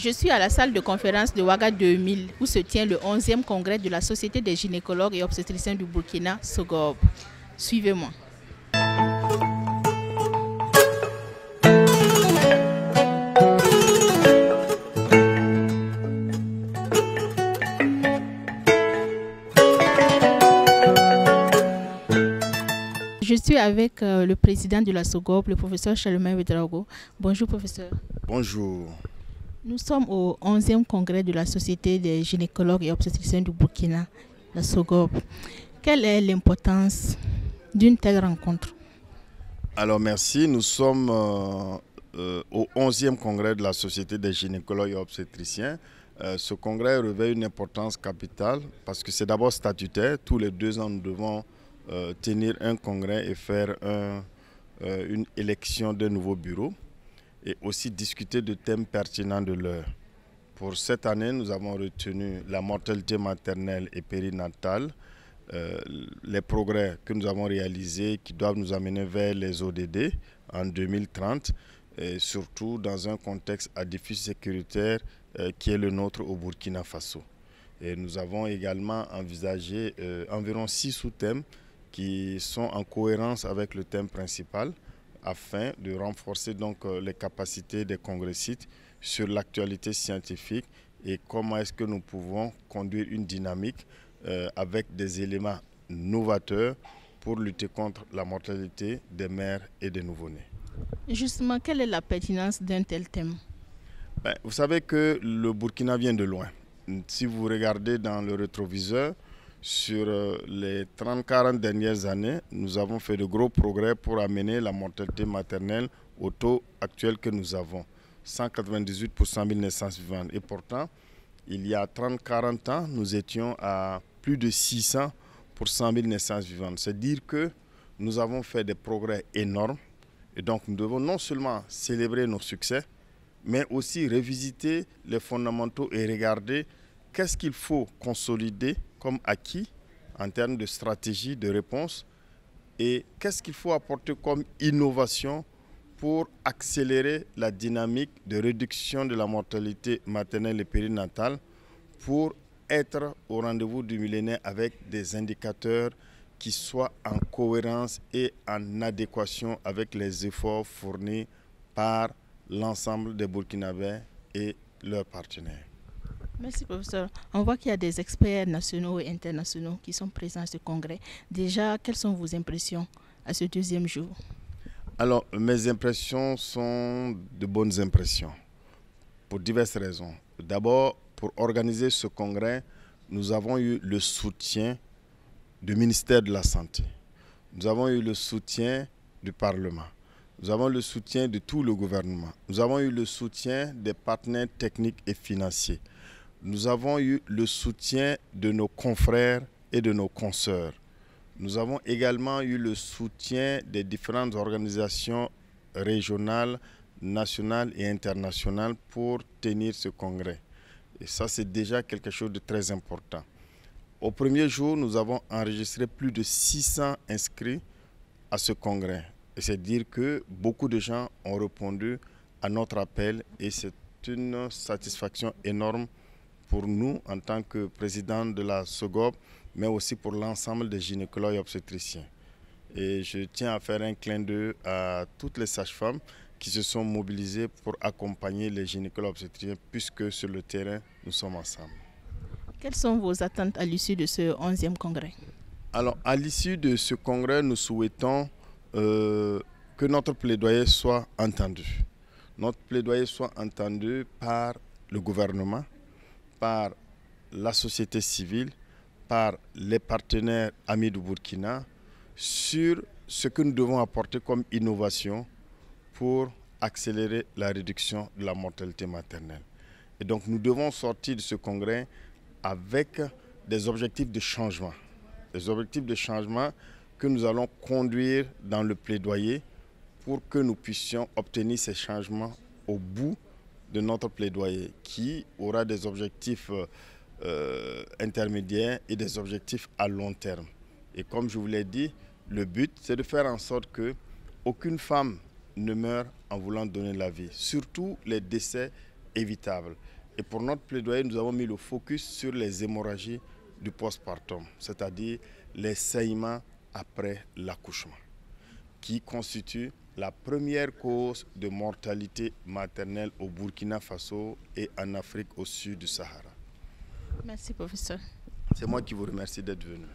Je suis à la salle de conférence de Ouaga 2000 où se tient le 11e congrès de la Société des gynécologues et obstétriciens du Burkina, SOGOB. Suivez-moi. Je suis avec le président de la SOGOB, le professeur Charlemagne Ouedraogo. Bonjour professeur. Bonjour. Nous sommes au 11e congrès de la Société des gynécologues et obstétriciens du Burkina, la SOGOB. Quelle est l'importance d'une telle rencontre? Alors merci, nous sommes au 11e congrès de la Société des gynécologues et obstétriciens. Ce congrès revêt une importance capitale parce que c'est d'abord statutaire. Tous les 2 ans, nous devons tenir un congrès et faire une élection d'un nouveau bureau et aussi discuter de thèmes pertinents de l'heure. Pour cette année, nous avons retenu la mortalité maternelle et périnatale, les progrès que nous avons réalisés qui doivent nous amener vers les ODD en 2030 et surtout dans un contexte à défi sécuritaire qui est le nôtre au Burkina Faso. Et nous avons également envisagé environ 6 sous-thèmes qui sont en cohérence avec le thème principal afin de renforcer donc les capacités des congressistes sur l'actualité scientifique et comment est-ce que nous pouvons conduire une dynamique avec des éléments novateurs pour lutter contre la mortalité des mères et des nouveau-nés. Justement, quelle est la pertinence d'un tel thème? Vous savez que le Burkina vient de loin. Si vous regardez dans le rétroviseur, sur les 30-40 dernières années, nous avons fait de gros progrès pour amener la mortalité maternelle au taux actuel que nous avons, 198 pour 100 000 naissances vivantes. Et pourtant, il y a 30-40 ans, nous étions à plus de 600 pour 100 000 naissances vivantes. C'est dire que nous avons fait des progrès énormes. Et donc, nous devons non seulement célébrer nos succès, mais aussi revisiter les fondamentaux et regarder qu'est-ce qu'il faut consolider comme acquis en termes de stratégie de réponse et qu'est-ce qu'il faut apporter comme innovation pour accélérer la dynamique de réduction de la mortalité maternelle et périnatale pour être au rendez-vous du millénaire avec des indicateurs qui soient en cohérence et en adéquation avec les efforts fournis par l'ensemble des Burkinabés et leurs partenaires. Merci professeur. On voit qu'il y a des experts nationaux et internationaux qui sont présents à ce congrès. Déjà, quelles sont vos impressions à ce 2e jour? Alors, mes impressions sont de bonnes impressions pour diverses raisons. D'abord, pour organiser ce congrès, nous avons eu le soutien du ministère de la Santé. Nous avons eu le soutien du Parlement. Nous avons le soutien de tout le gouvernement. Nous avons eu le soutien des partenaires techniques et financiers. Nous avons eu le soutien de nos confrères et de nos consoeurs. Nous avons également eu le soutien des différentes organisations régionales, nationales et internationales pour tenir ce congrès. Et ça, c'est déjà quelque chose de très important. Au premier jour, nous avons enregistré plus de 600 inscrits à ce congrès. Et c'est dire que beaucoup de gens ont répondu à notre appel et c'est une satisfaction énorme pour nous en tant que président de la SOGOB, mais aussi pour l'ensemble des gynécologues et obstétriciens. Et je tiens à faire un clin d'œil à toutes les sages-femmes qui se sont mobilisées pour accompagner les gynécologues obstétriciens puisque sur le terrain, nous sommes ensemble. Quelles sont vos attentes à l'issue de ce 11e congrès? Alors, à l'issue de ce congrès, nous souhaitons que notre plaidoyer soit entendu. Notre plaidoyer soit entendu par le gouvernement, par la société civile, par les partenaires amis du Burkina, sur ce que nous devons apporter comme innovation pour accélérer la réduction de la mortalité maternelle. Et donc nous devons sortir de ce congrès avec des objectifs de changement. Des objectifs de changement que nous allons conduire dans le plaidoyer pour que nous puissions obtenir ces changements au bout de notre plaidoyer qui aura des objectifs intermédiaires et des objectifs à long terme. Et comme je vous l'ai dit, le but, c'est de faire en sorte qu'aucune femme ne meure en voulant donner la vie. Surtout les décès évitable. Et pour notre plaidoyer, nous avons mis le focus sur les hémorragies du postpartum, c'est-à-dire les saignements après l'accouchement, qui constituent la première cause de mortalité maternelle au Burkina Faso et en Afrique au sud du Sahara. Merci, professeur. C'est moi qui vous remercie d'être venu.